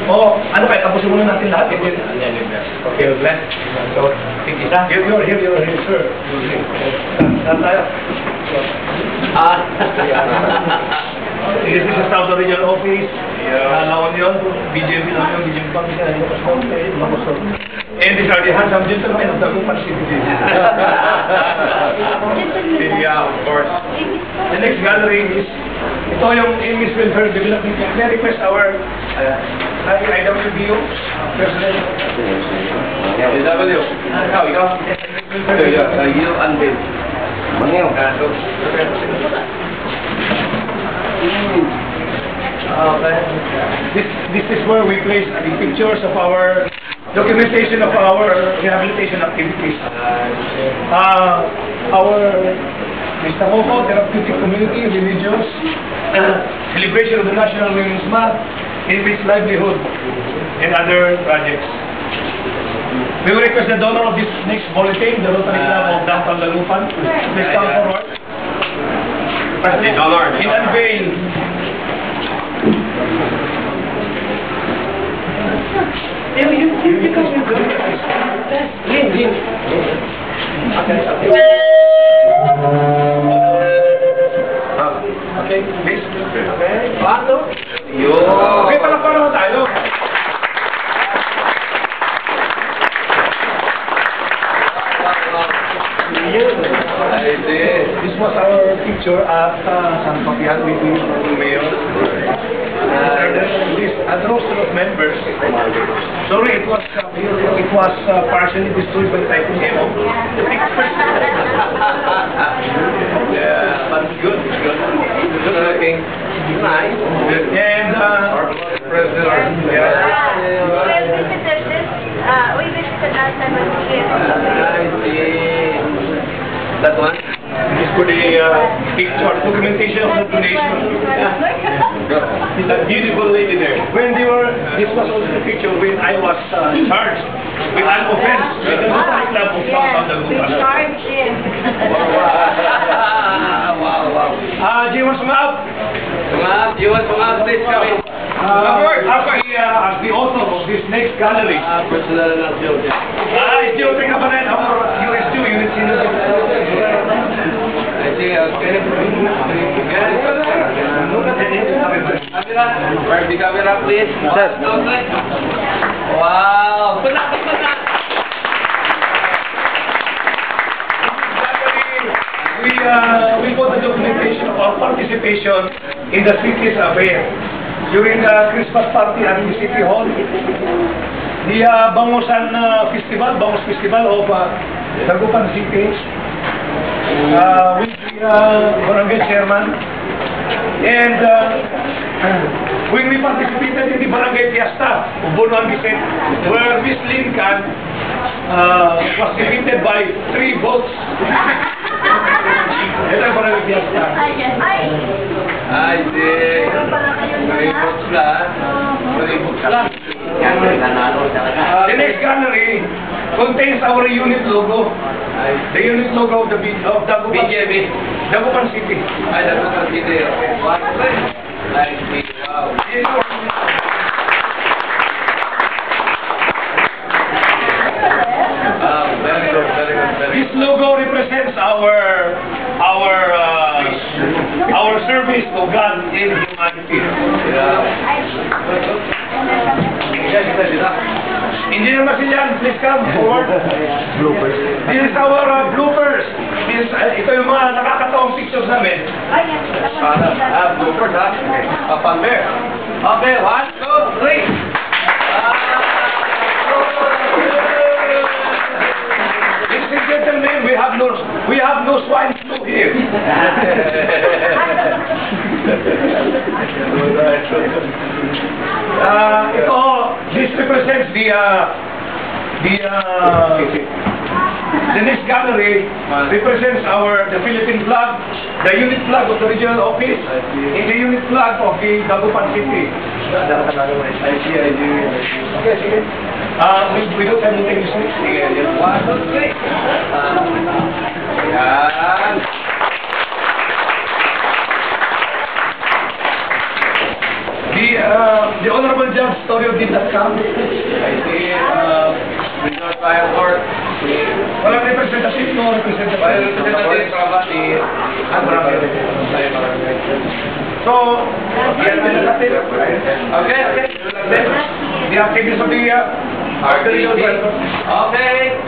Oh, ano kaya? Tapusin muna natin lahat. Okay, bless. So, isa. Here, sir. Saan tayo? This is the South Regional Office. La Union, BJP lang yung BJP Bank. And these are the handsome gentlemen of the Dagupan City. Yeah, of course. The next gathering is ito yung English Welfare Development. May request our IWBO President. IWBO. Ikaw? You unveil. Mangyong. This is where we place the pictures of our documentation of our rehabilitation activities. Our Mr. Moko, therapeutic community, religious, celebration of the National Women's Month, English livelihood, and other projects. We will request the donor of this next bulletin, the Rotary Club of Downtown Dagupan. Please come forward. The donor. In unveil. Okay, please. Okay. Paano? Okay, palakpakan mo tayo. This was our picture at San Fabian with the mayor. This roster of members. Sorry, it was partially destroyed by Typhoon Emo. Yeah, but good. Good looking. Nice. And President. We visited last time with you. That one? This for the picture, documentation of the donation. It's a beautiful lady there. This was also the picture when I was charged with an offense with the Rotary Club of Downtown Dagupan. We charged him. Wow. Do you want some help? You want some help, please come in. As the author of this next gallery. Personal na Joe. Joe, take up an unit 2, unit C. I see, okay. Camera, please. Wow. We got the documentation of our participation in the city's affair. During the Christmas party at the City Hall, the Bangosan Festival, Bangos Festival of Dagupan City, with the Barangay Chairman. And when we participated in the Barangay Fiesta of Bonoan Vicente, where Miss Lincoln was defeated by 3 votes. Ito ang Barangay Fiesta. I see. Maribok lang. The next gallery contains our unit logo. The unit logo of the Dagupan BJP. Dagupan City. Ay, Dagupan City. Wow. I see. Wow. Very good. This logo represents our service to God in humanity. Engineer Masilian, please come forward. Bloopers. This is our bloopers. Ito yung mga nakakatawang pictures namin. Bloopers, ha? Up there. Okay, 1, 2, 3. Ladies and gentlemen, we have no swine flu here. This represents the next gallery represents the Philippine flag, the unit flag of the regional office, and the unit flag of the Dagupan City. I see. Okay, sige. We don't have anything to say. Sige, just 1, 2, 3. Yan. Judge Torio did not come. I see, resort fire court. Walang representative, no representative. Representative from the Barangay. So, yan din natin. Okay, okay. The activities of the Okay.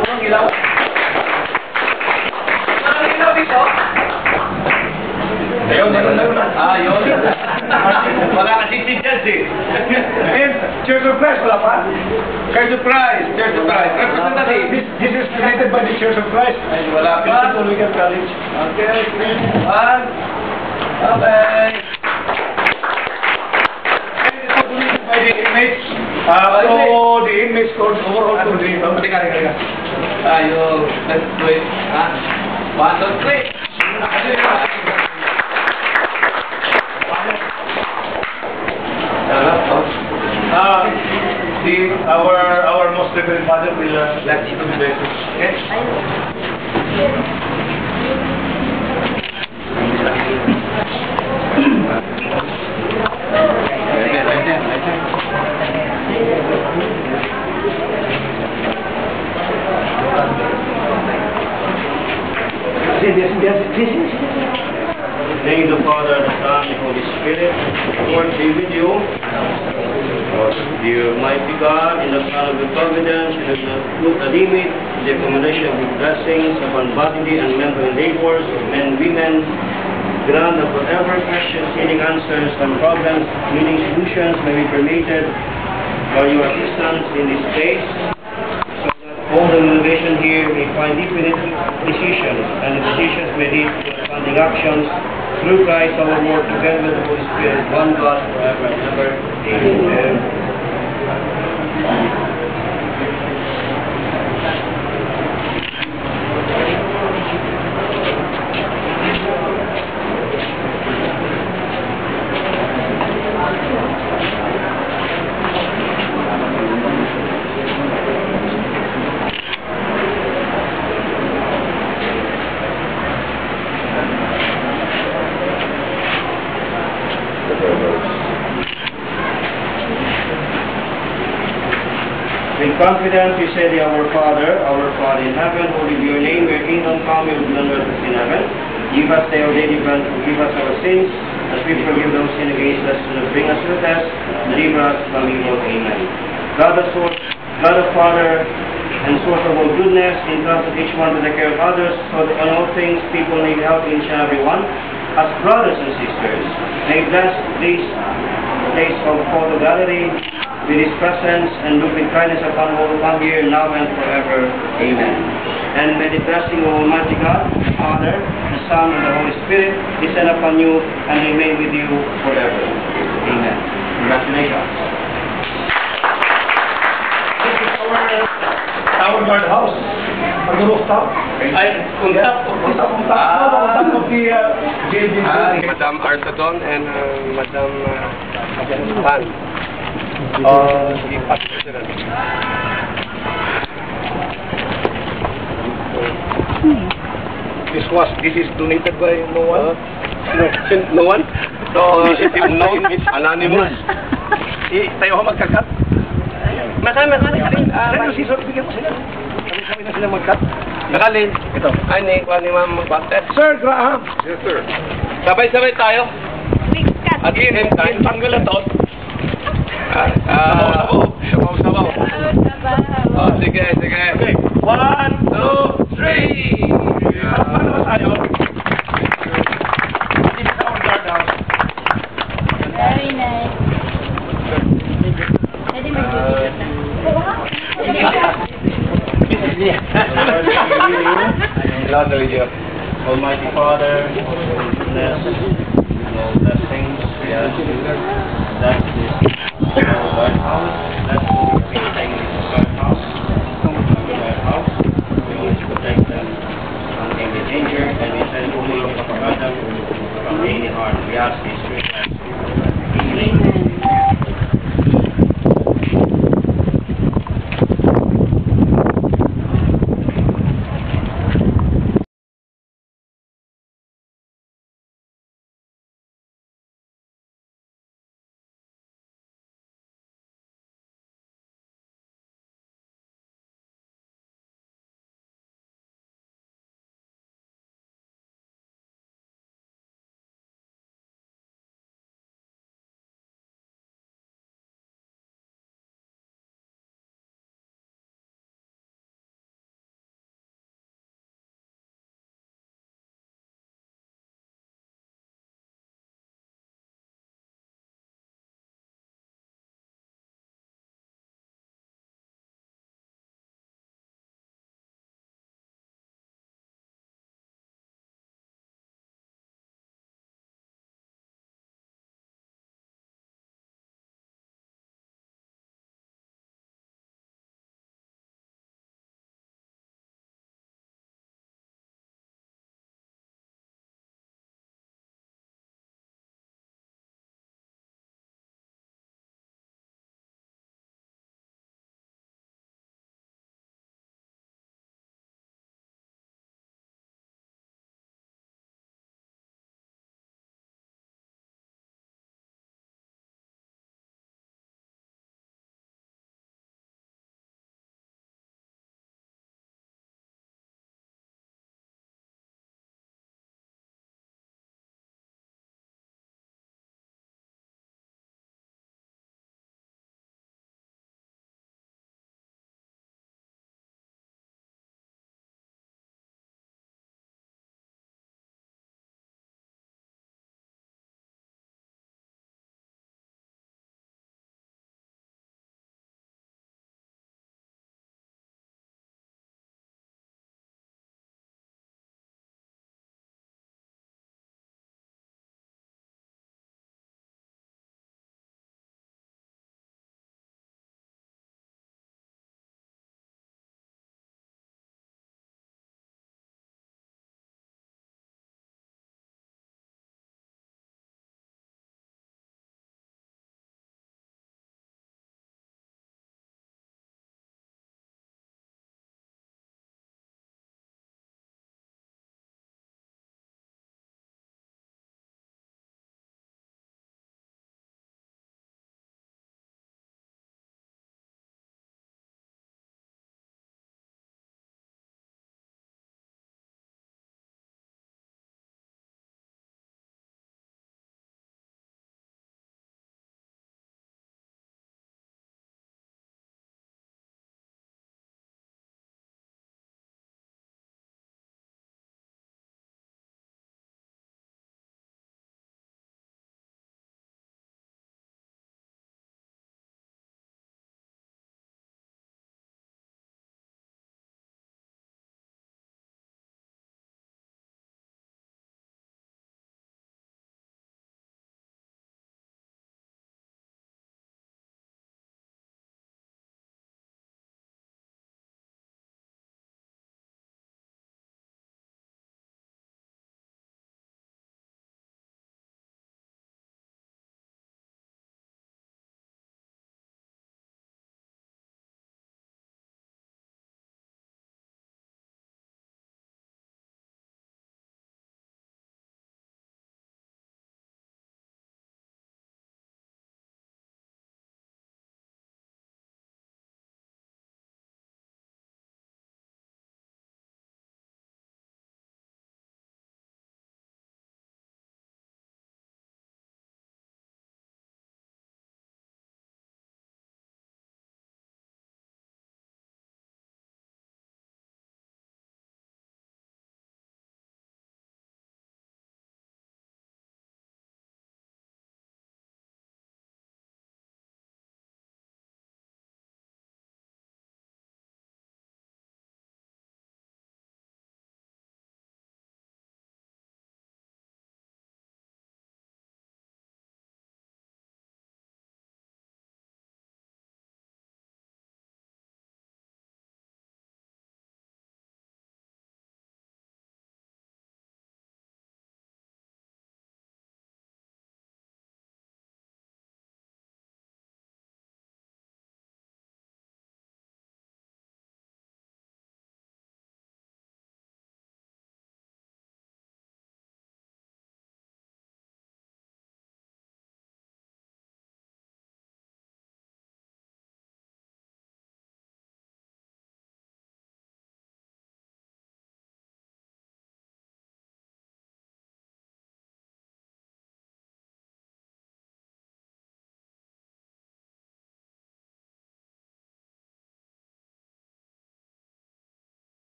Unang ilaw. Unang ilaw dito. Ayun, meron na. Ah, yun. Wala kasi si Judge eh. And Church of Christ, wala pa? Church of Christ. Church of Christ. Representative. This is created by the Church of Christ. Ay, wala pa. Philosophical College. Okay. One. Okay. By the inmates. So, the inmates called overall to the... Teka. Tayo. Let's do it. Ha? 1, 2, 3. Our most reverend father will bless you to be blessed. Okay? Name the Father, the Son, and the Holy Spirit. Lord be with you. Dear mighty God, in the plan of your providence, you have looked the limit, the accommodation of your blessings upon bodily and mental endeavors of men and women. Grant that whatever questions needing answers and problems needing solutions may be permitted by your assistance in this case, so that all the motivation here may find definite decisions, and the decisions may lead to corresponding actions through Christ our Lord, together with the Holy Spirit, one God, forever and ever. Amen. With confidence we say, Our Father in heaven, holy be your name, your kingdom come, your will be done on earth as in heaven. Give us our daily bread, forgive us our sins, as we forgive those sin against us, and bring us to the test, deliver us from evil. Amen. God the Father, and source of all goodness, entrusted each one to the care of others, so that in all things people may be helping each and every one. As brothers and sisters, may bless these days of prodigality with His presence, and look with kindness upon all who come here, now and forever. Amen. And may the blessing of Almighty God, the Father, the Son, and the Holy Spirit descend upon you and remain with you forever. Amen. Congratulations. This is our guardhouse. On the rooftop. Ay, unta. On top of the building. Madam Arsadon and Madam Pan. The past president. This is donated by no one? No one? So, if you know, it's anonymous. Tayo ako magkakat. Meron si Sir, bigyan ko sila. Kami na sila mag-cut. Nakalin. Ito. Ay, ni Ma'am mag-basket. Sir Graham. Yes, sir. Sabay-sabay tayo. At the same time, tanggal na to. Sabaw. Oh, sige. Okay. 1, 2, 3. Paano ba tayo? This is our guardhouse. Very nice. Pwede mag-video na. Almighty Father, bless all blessings, we ask you that this guardhouse, bless all everything in this guardhouse, we always protect them from any danger, and we send only of Adam from any harm. We ask this